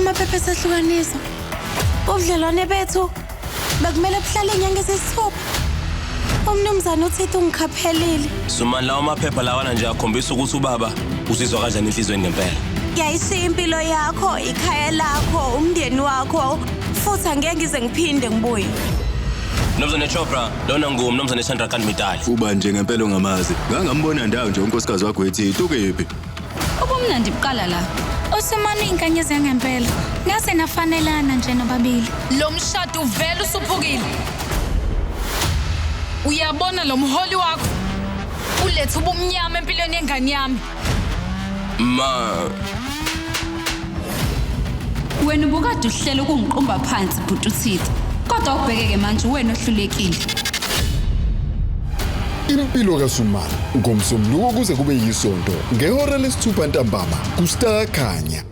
Amaphepha esahlukaniswa. Ubudlelwane bethu bekumele buhlale inyanga eziyisithupha. Umnumzane uThito ungikhaphelile. Sumani lawo amaphepha lawana nje akhombisa ukuthi ubaba uzizwa kanjani enhlizweni ngempela. Ngiyayishiya impilo yakho, ikhaya lakho, umndeni wakho, futhi angeke ngize ngiphinde ngibuye. Mnumzane Chopra, lona ngumnumzane Chandrakant Mitali. Uba nje ngempela ongamazi. Ngangambona ndawo nje unkosikazi wakho eThito ukephi. Ubumnandi buqala la. Osumani inkanyezi ngempela. Ngase nafanelana nje nobabili. Lo mshado uvela usuphukile. Uyabona lo mholi wakho ulethe ubumnyama empilweni yengane yami. Ma, Wena ubukade uhlela ukungiqumba phansi bhuti uThito. Kodwa ubhekeke manje wena ohlulekile. Impilo kaSumani ngomsombuluko kuze kube yisonto ngehora lesithupha ntambama kuStar Khanya.